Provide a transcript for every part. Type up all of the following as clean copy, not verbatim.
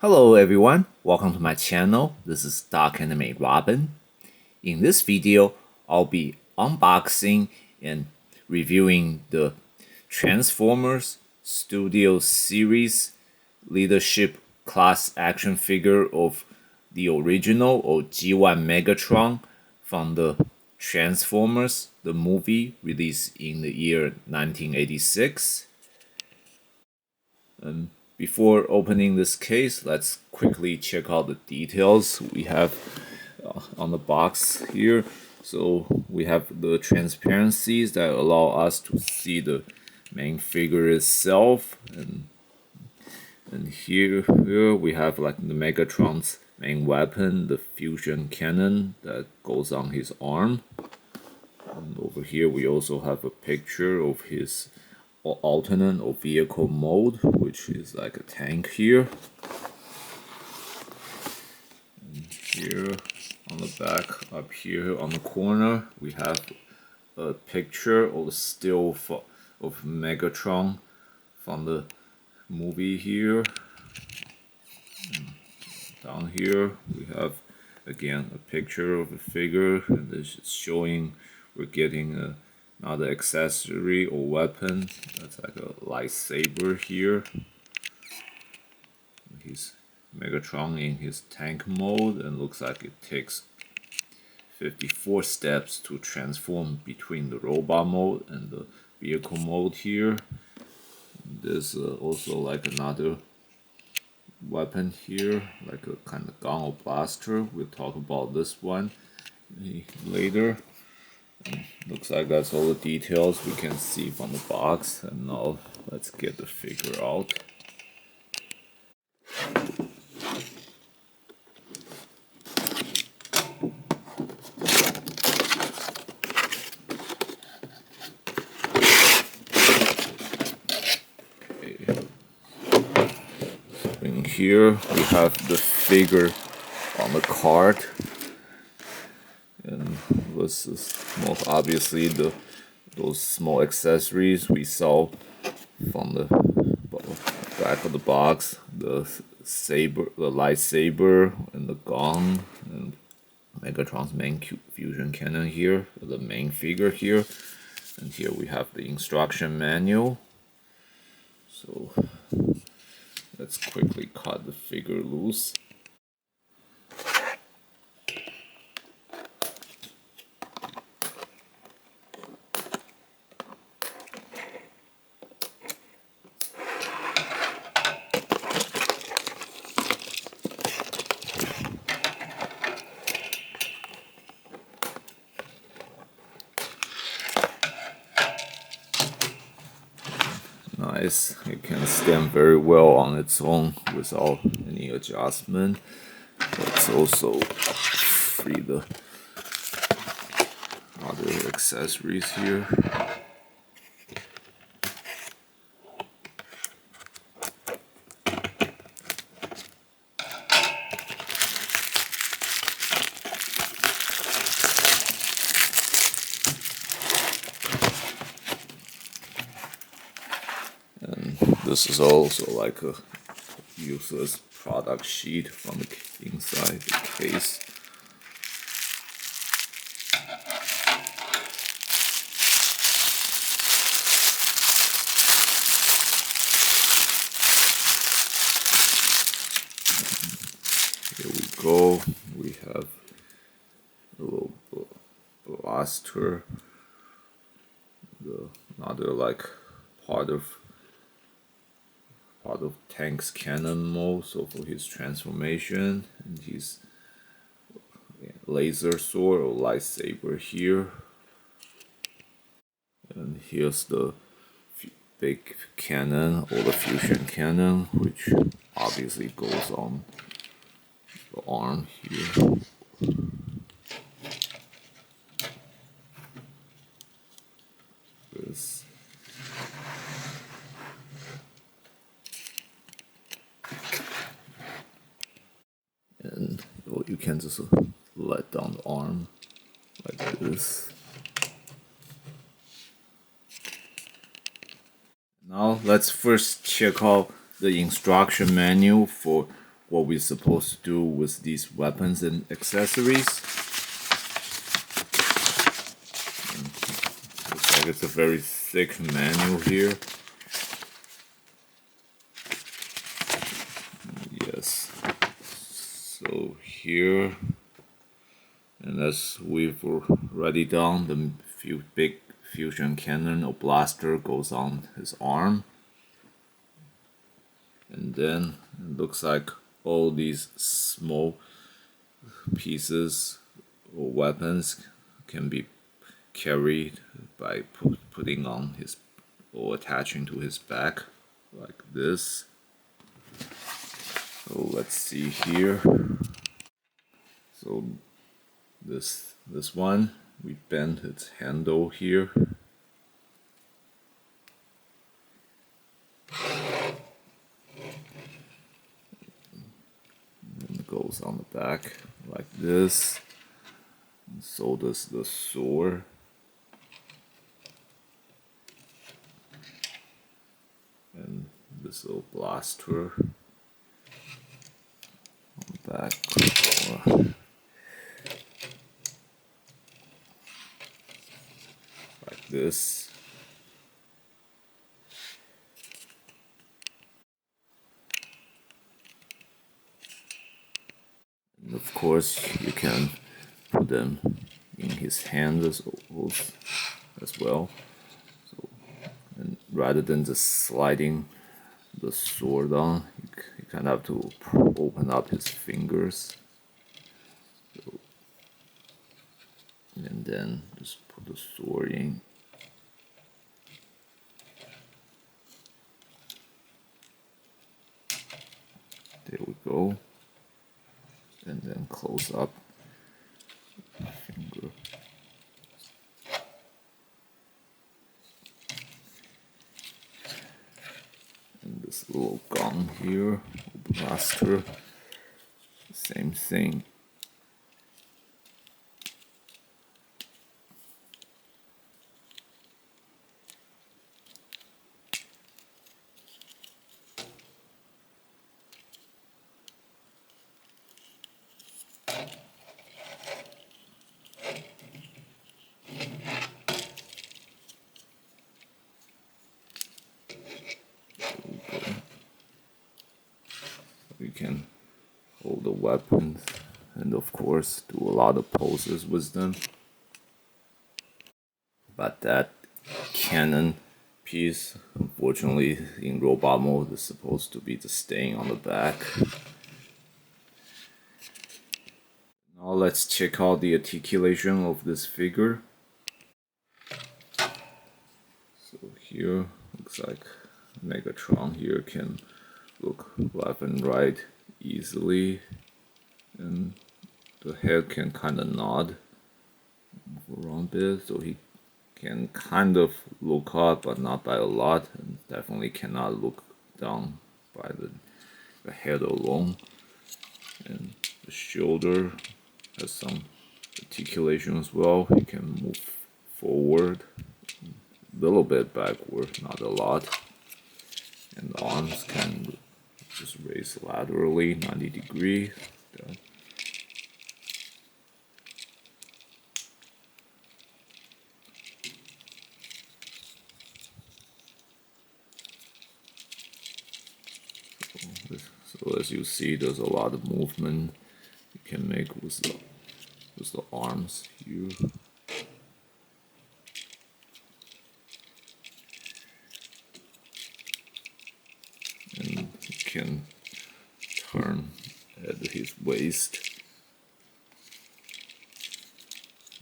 Hello everyone, welcome to my channel. This is Dark Anime Robin. In this video, I'll be unboxing and reviewing the Transformers Studio Series Leadership Class action figure of the original or G1 Megatron from the Transformers, the movie released in the year 1986. Before opening this case, let's quickly check out the details we have on the box here. So we have the transparencies that allow us to see the main figure itself, and here we have like the Megatron's main weapon, the fusion cannon that goes on his arm. And over here we also have a picture of his alternate or vehicle mode, which is like a tank here. And here on the back, up here on the corner, we have a picture or the still of Megatron from the movie here. And down here we have again a picture of a figure, and this is showing we're getting another accessory or weapon. That's like a lightsaber here. He's Megatron in his tank mode, and looks like it takes 54 steps to transform between the robot mode and the vehicle mode here. There's also like another weapon here, like a kind of gun or blaster. We'll talk about this one later. Looks like that's all the details we can see from the box, and now let's get the figure out. Okay. In here we have the figure on the card, and this is most obviously those small accessories we saw from the back of the box, the lightsaber, and the gun, and Megatron's main fusion cannon here, the main figure here, and here we have the instruction manual. So let's quickly cut the figure loose. Nice, it can stand very well on its own without any adjustment. Let's also free the other accessories here. And this is also like a useless product sheet from the inside the case. Here we go. We have a little blaster, another like part of tank's cannon mode, so for his transformation, and his laser sword or lightsaber here. And here's the big cannon or the fusion cannon, which obviously goes on the arm here. This and you can just let down the arm like this. Now let's first check out the instruction manual for what we're supposed to do with these weapons and accessories. Looks like it's a very thick manual here. Yes. So here, and as we've already done, the big fusion cannon or blaster goes on his arm. And then it looks like all these small pieces or weapons can be carried by putting on his or attaching to his back like this. So let's see here. So this one, we bend its handle here. And it goes on the back like this. And so does the sword. And this little blaster on the back. Like this. And of course, you can put them in his hands as well. So, and rather than just sliding the sword on, you kind of have to open up his fingers. So, and then just put the sword in. There we go. And then close up finger. And this little gun here, blaster, same thing. You can hold the weapons and of course do a lot of poses with them. But that cannon piece, unfortunately, in robot mode is supposed to be just staying on the back. Now let's check out the articulation of this figure. So here looks like Megatron here can look left and right easily, and the head can kind of nod around a bit, so he can kind of look up but not by a lot, and definitely cannot look down by the head alone. And the shoulder has some articulation as well. He can move forward, a little bit backward, not a lot. And the arms can just raise laterally 90 degrees. So as you see, there's a lot of movement you can make with the arms here. And you can turn at his waist.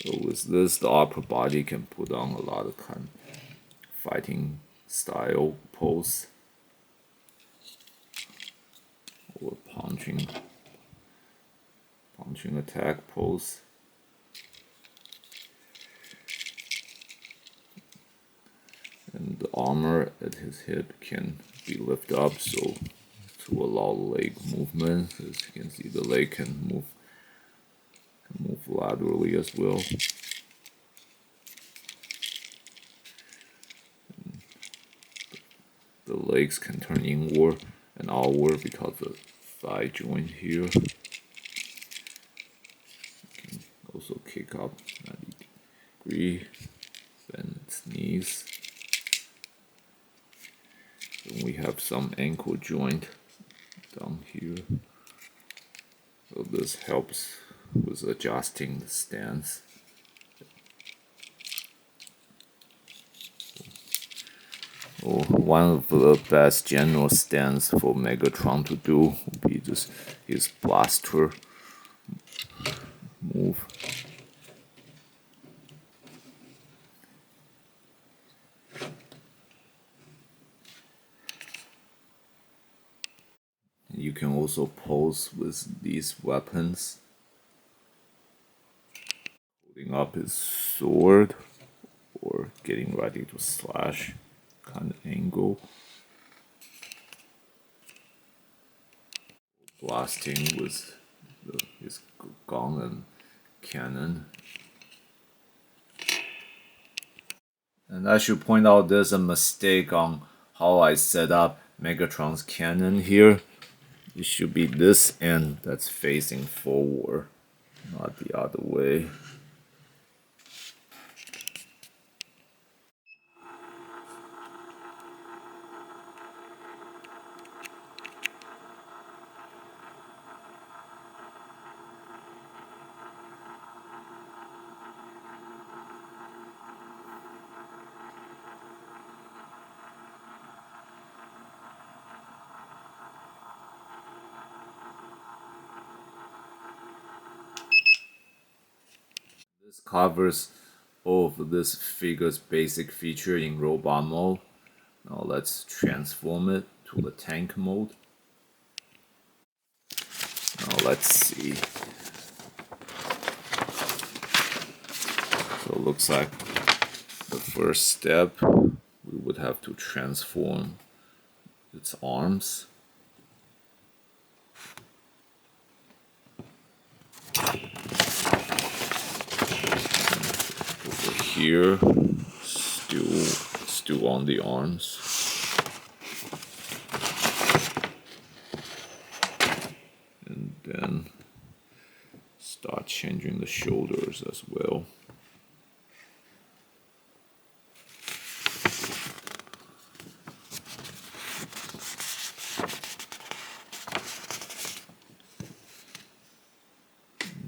So with this, the upper body can put on a lot of kind of fighting style pose or punching attack pose. And the armor at his hip can be lifted up so to allow leg movement. As you can see, the leg can move laterally as well. And the legs can turn inward and outward because the thigh joint here. You can also kick up 90 degree, bend its knees. Then we have some ankle joint down here. So this helps with adjusting the stance. One of the best general stance for Megatron to do would be just his blaster move. You can also pose with these weapons, holding up his sword or getting ready to slash kind of angle. Blasting with his gun and cannon. And I should point out there's a mistake on how I set up Megatron's cannon here. It should be this end that's facing forward, not the other way. This covers all of this figure's basic feature in robot mode. Now let's transform it to the tank mode. Now let's see. So it looks like the first step, we would have to transform its arms. Over here, still on the arms. And then start changing the shoulders as well.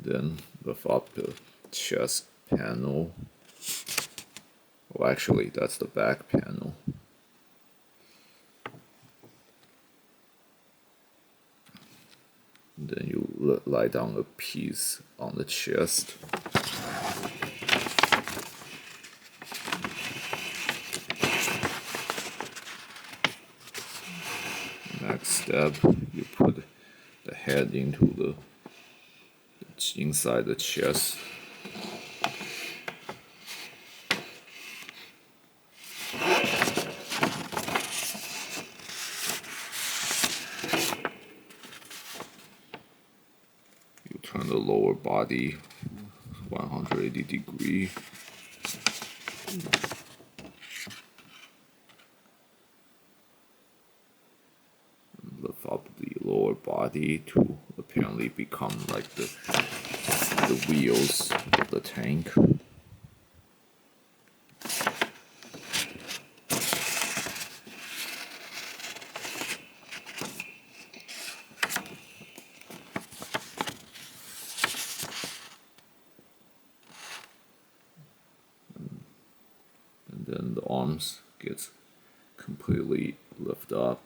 Then buff up the chest panel. Oh, actually, that's the back panel. And then you lie down a piece on the chest. Next step, you put the head into inside the chest. You turn the lower body 180 degree. Lift up the lower body to apparently become like the wheels of the tank. And then the arms gets completely lifted up.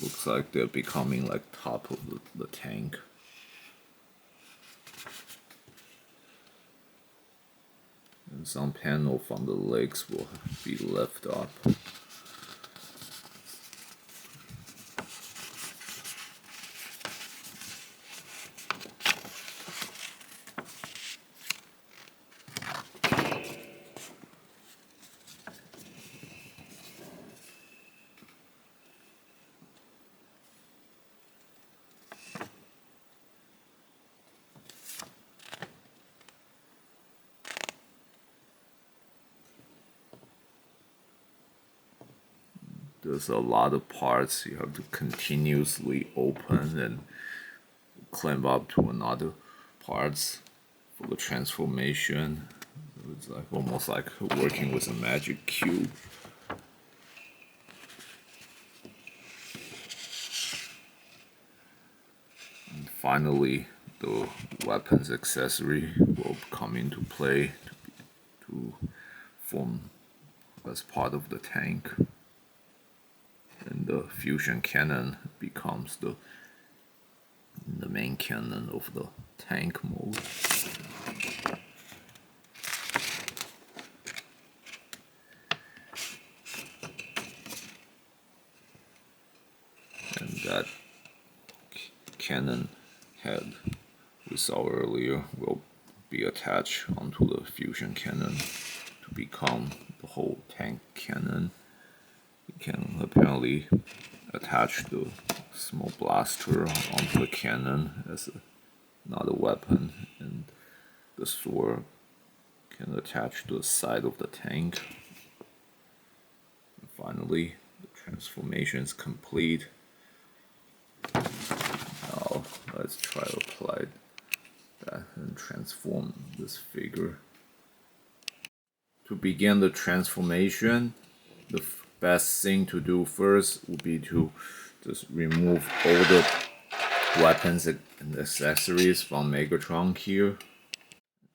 Looks like they're becoming like top of the tank. And some panel from the legs will be lifted up. there's a lot of parts you have to continuously open and clamp up to another parts for the transformation. It's like almost like working with a magic cube. And finally, the weapons accessory will come into play to form as part of the tank. And the fusion cannon becomes the main cannon of the tank mode. And that cannon head we saw earlier will be attached onto the fusion cannon to become the whole tank cannon. You can apparently attach the small blaster onto the cannon as another weapon, and the sword can attach to the side of the tank. And finally, the transformation is complete. Now let's try to apply that and transform this figure. To begin the transformation, the best thing to do first would be to just remove all the weapons and accessories from Megatron here.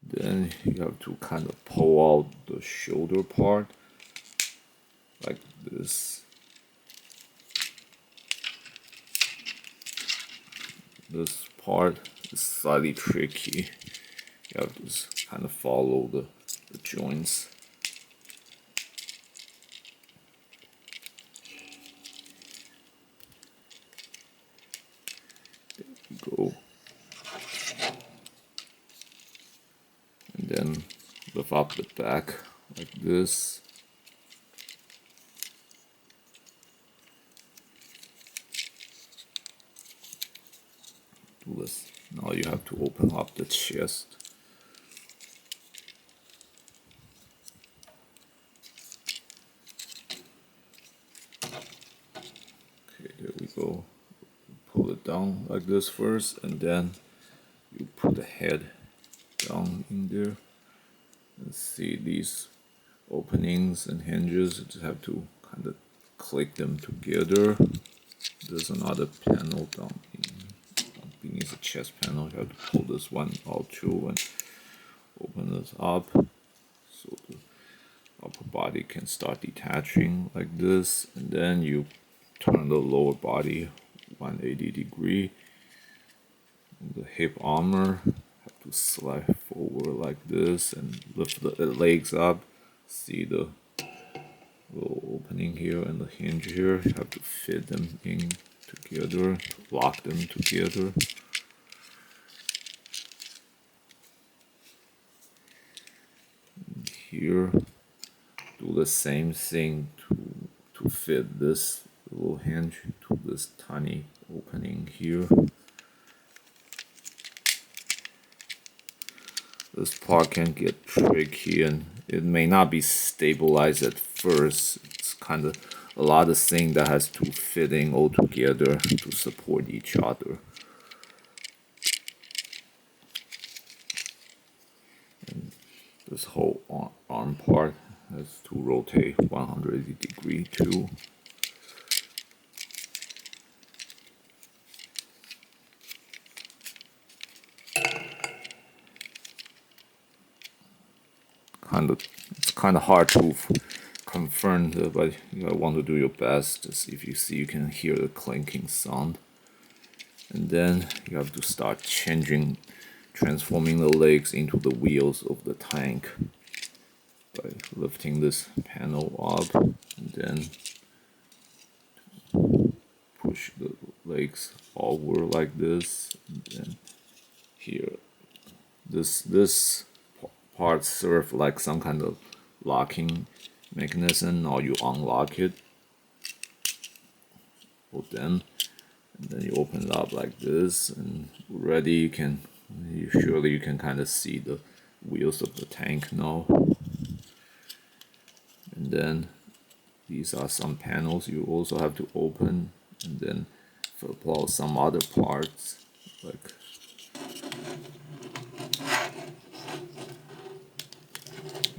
Then you have to kind of pull out the shoulder part like this. This part is slightly tricky. You have to just kind of follow the joints. There we go. And then lift up the back like this. Do this. Now you have to open up the chest. Okay, there we go. Pull it down like this first, and then you put the head down in there. And see these openings and hinges, you just have to kind of click them together. There's another panel down beneath the chest panel. You have to pull this one out too and open this up so the upper body can start detaching like this, and then you turn the lower body 180 degree. And the hip armor have to slide forward like this and lift the legs up. See the little opening here and the hinge here. You have to fit them in together, lock them together. And here, do the same thing to fit this little hinge to this tiny opening here. This part can get tricky and it may not be stabilized at first. It's kind of a lot of things that has to fit in all together to support each other. And this whole arm part has to rotate 180 degrees too. It's kind of hard to confirm, but you want to do your best. Just if you see, you can hear the clinking sound, and then you have to start transforming the legs into the wheels of the tank by lifting this panel up, and then push the legs over like this, and then here, this part serve like some kind of locking mechanism. Now you unlock it, put them, and then you open it up like this, and already you can kind of see the wheels of the tank now. And then these are some panels you also have to open, and then flip out some other parts, like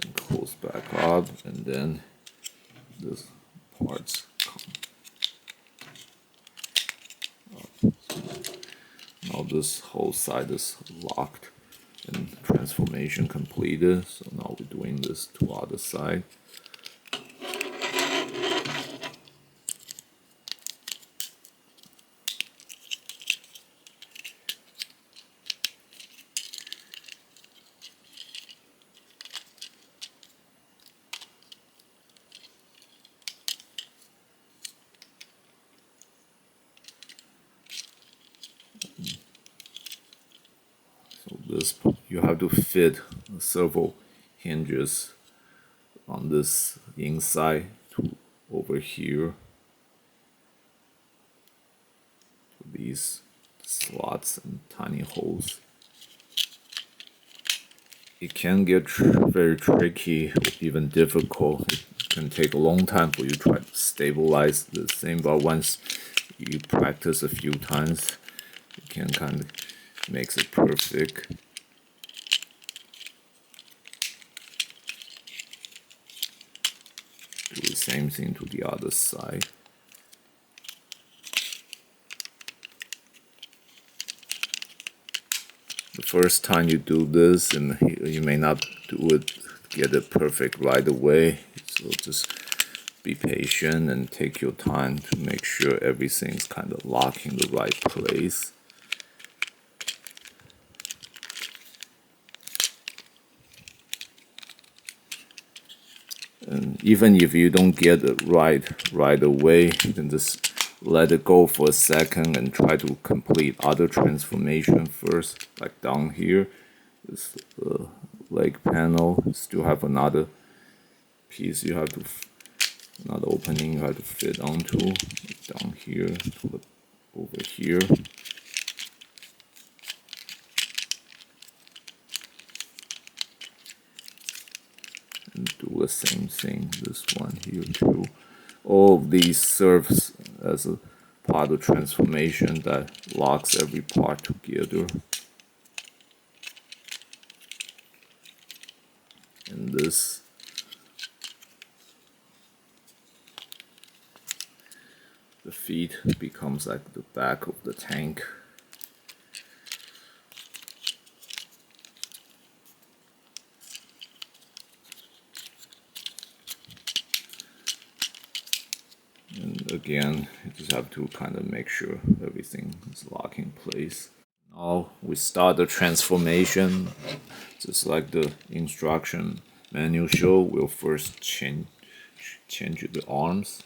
and close back up, and then this parts come up. Now this whole side is locked and transformation completed. So now we're doing this to other side. So this, you have to fit several hinges on this inside to over here to these slots and tiny holes. It can get very tricky, even difficult. It can take a long time for you to try to stabilize the thing, but once you practice a few times, you can kind of makes it perfect. Do the same thing to the other side. The first time you do this, and you may not get it perfect right away, so just be patient and take your time to make sure everything's kind of locked in the right place. And even if you don't get it right away, you can just let it go for a second and try to complete other transformation first. Like down here, this leg panel, you still have another piece you have to, another opening you have to fit onto. Like down here, to over here. And do the same thing, this one here too. All of these serves as a part of transformation that locks every part together. And this the feet becomes like the back of the tank. And again, you just have to kind of make sure everything is locked in place. Now we start the transformation. Just like the instruction manual show, we'll first change the arms.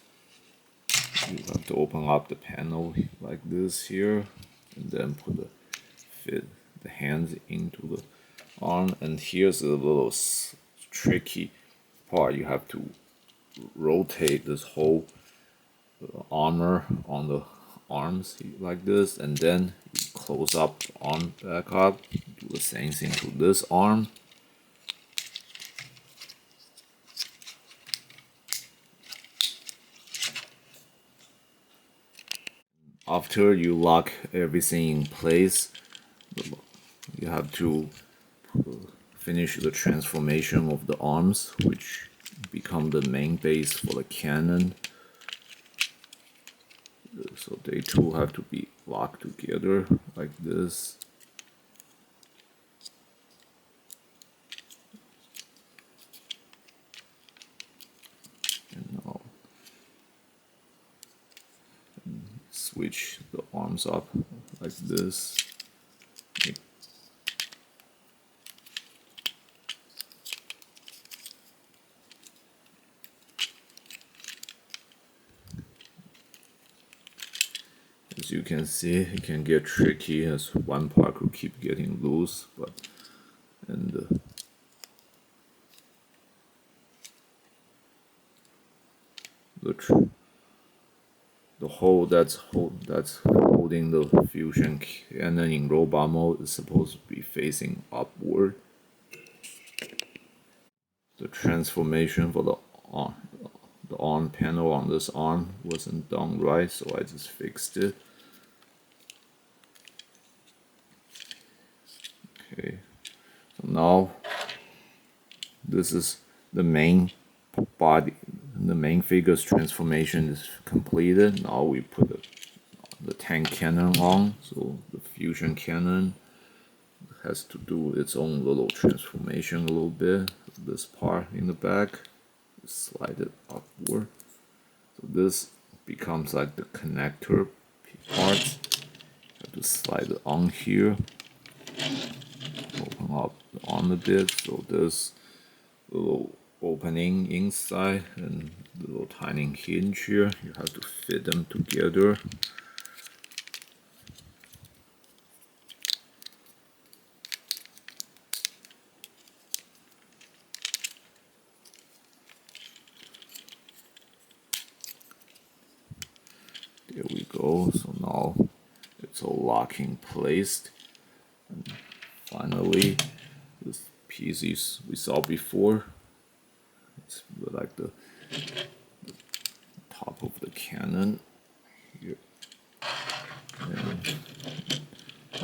You have to open up the panel like this here, and then fit the hands into the arm. And here's a little tricky part. You have to rotate this whole armor on the arms like this, and then you close up the arm back up. Do the same thing to this arm. After you lock everything in place, you have to finish the transformation of the arms, which become the main base for the cannon. So they too have to be locked together like this. And now switch the arms up like this. As you can see, it can get tricky as one part will keep getting loose, but the hole that's holding the fusion cannon in robot mode is supposed to be facing upward. The transformation for the arm panel on this arm wasn't done right, so I just fixed it. Okay, so now this is the main body, the main figure's transformation is completed. Now we put the tank cannon on, so the fusion cannon has to do its own little transformation a little bit. This part in the back, slide it upward. So this becomes like the connector part. Have to slide it on here. Open up the arm a bit. So this little opening inside and the little tiny hinge here. You have to fit them together. There we go. So now it's all locking placed. And finally, this pieces we saw before. It's like the top of the cannon here. And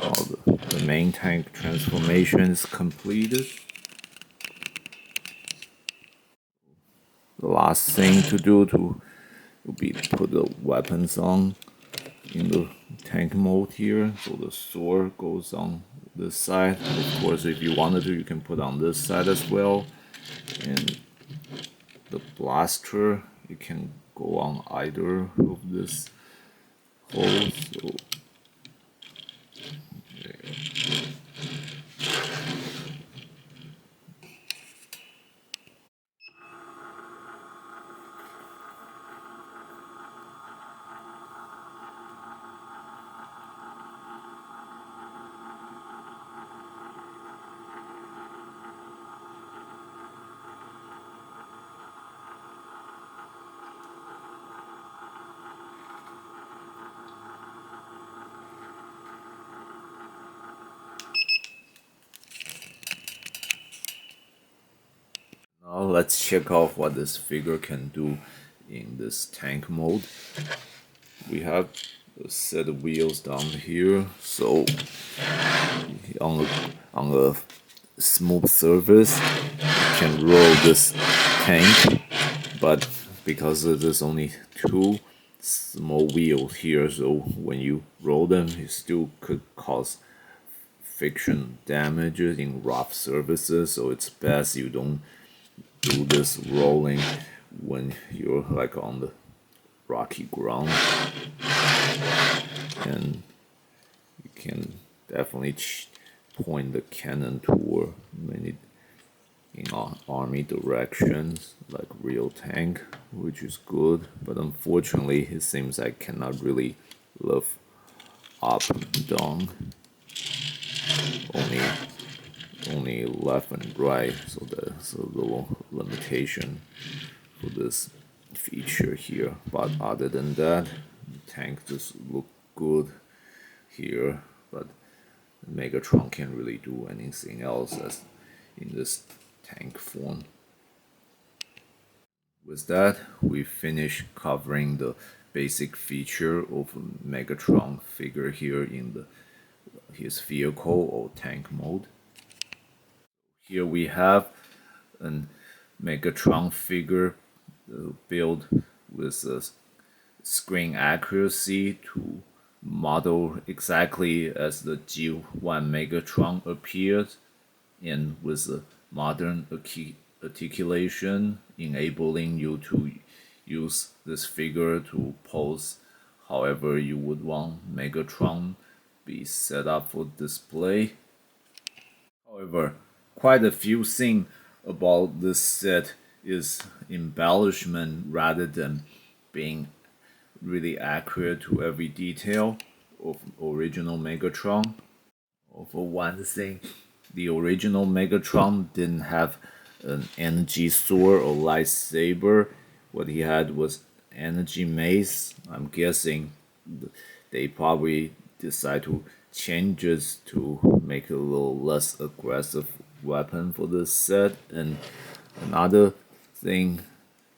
all the main tank transformation is completed. The last thing to do would be to put the weapons on in the tank mode here. So the sword goes on this side. Of course, if you wanted to, you can put on this side as well. And the blaster, it can go on either of this hole. So now let's check out what this figure can do in this tank mode. We have a set of wheels down here, so on a smooth surface you can roll this tank, but because there's only two small wheels here, so when you roll them it still could cause friction damages in rough surfaces, so it's best you don't do this rolling when you're like on the rocky ground. And you can definitely point the cannon toward many in army directions like real tank, which is good, but unfortunately it seems I cannot really lift up and down, only left and right, so there's a little limitation for this feature here. But other than that, the tank just look good here, but Megatron can't really do anything else as in this tank form. With that, we finish covering the basic feature of a Megatron figure here in his vehicle or tank mode. Here we have a Megatron figure built with a screen accuracy to model exactly as the G1 Megatron appeared, and with a modern articulation enabling you to use this figure to pose however you would want Megatron be set up for display. However, quite a few things about this set is embellishment rather than being really accurate to every detail of original Megatron. For one thing, the original Megatron didn't have an energy sword or lightsaber. What he had was energy mace. I'm guessing they probably decide to change it to make it a little less aggressive weapon for this set. And another thing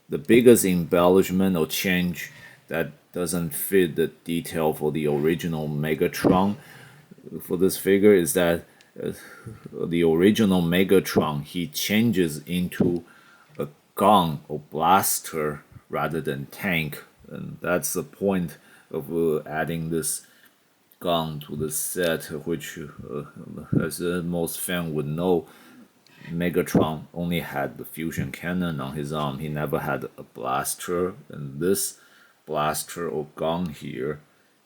the biggest embellishment or change that doesn't fit the detail for the original Megatron for this figure is that uh, the original Megatron, he changes into a gun or blaster rather than tank, and that's the point of adding this gun to the set, which, as most fans would know, Megatron only had the fusion cannon on his arm. He never had a blaster, and this blaster or gun here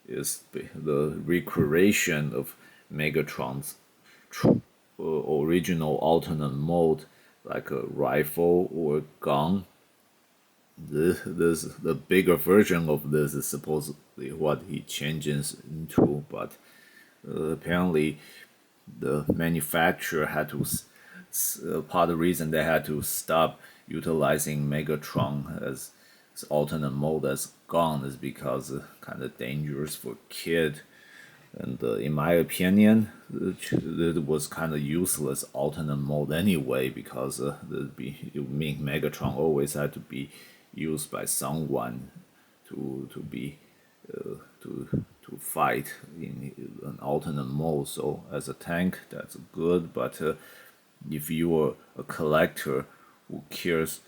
is the recreation of Megatron's original alternate mode, like a rifle or a gun. The bigger version of this is supposedly what he changes into, but apparently the manufacturer had to part of the reason they had to stop utilizing Megatron as alternate mode as gun is because kind of dangerous for kid. And in my opinion, it was kind of useless alternate mode anyway because it mean Megatron always had to be used by someone to be to fight in an alternate mode. So as a tank, that's good. But if you are a collector who cares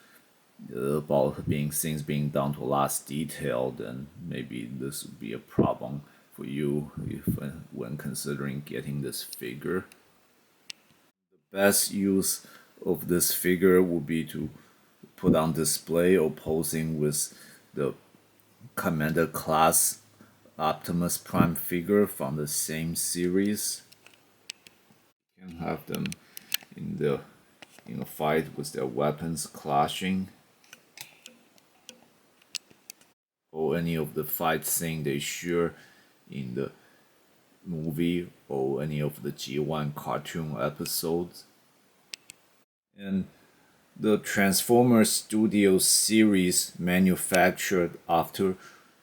about things being down to last detail, then maybe this would be a problem for you if when considering getting this figure. The best use of this figure would be to put on display or posing with the Commander class Optimus Prime figure from the same series. You can have them in a fight with their weapons clashing, or any of the fight scene they share in the movie or any of the G1 cartoon episodes. And the Transformers Studio series manufactured after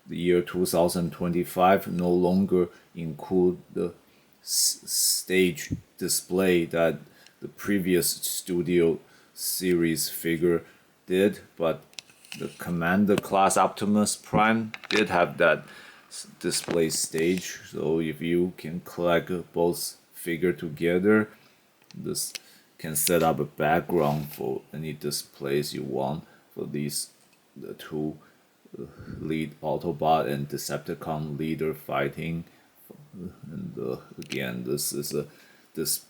the year 2025 no longer include the stage display that the previous Studio series figure did, but the Commander class Optimus Prime did have that display stage. So if you can collect both figure together, this can set up a background for any displays you want for these the two lead Autobot and Decepticon leader fighting. And again, this is this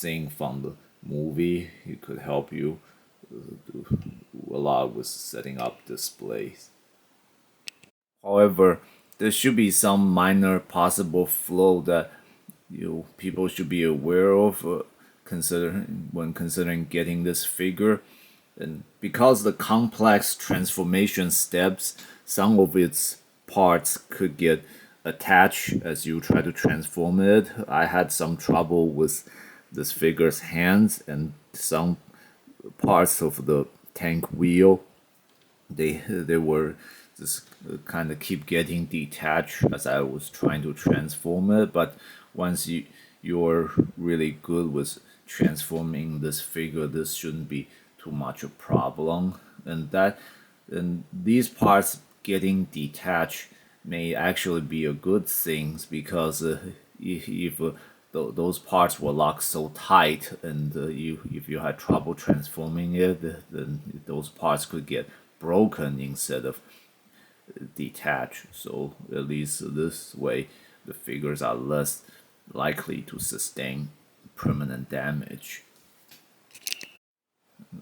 thing from the movie. It could help you do a lot with setting up displays. However, there should be some minor possible flaw that people should be aware of considering getting this figure. And because the complex transformation steps, some of its parts could get attached as you try to transform it. I had some trouble with this figure's hands and some parts of the tank wheel. They were just kind of keep getting detached as I was trying to transform it. But once you're really good with transforming this figure, this shouldn't be too much a problem. And these parts getting detached may actually be a good thing because if those parts were locked so tight and if you had trouble transforming it, then those parts could get broken instead of detached. So at least this way the figures are less likely to sustain permanent damage.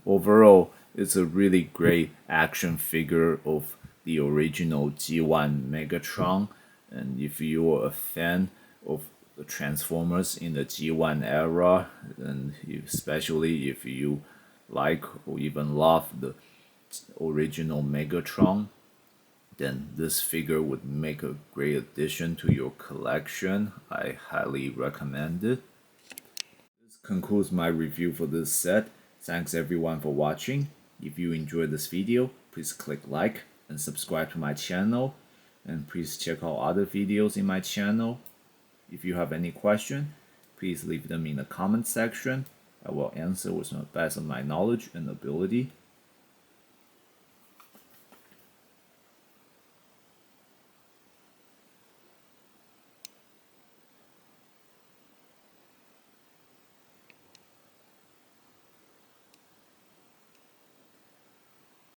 Overall, it's a really great action figure of the original G1 Megatron, and if you're a fan of the Transformers in the G1 era, and especially if you like or even love the original Megatron, then this figure would make a great addition to your collection. I highly recommend it. This concludes my review for this set. Thanks everyone for watching. If you enjoyed this video, please click like and subscribe to my channel. And please check out other videos in my channel. If you have any question, please leave them in the comment section. I will answer with the best of my knowledge and ability.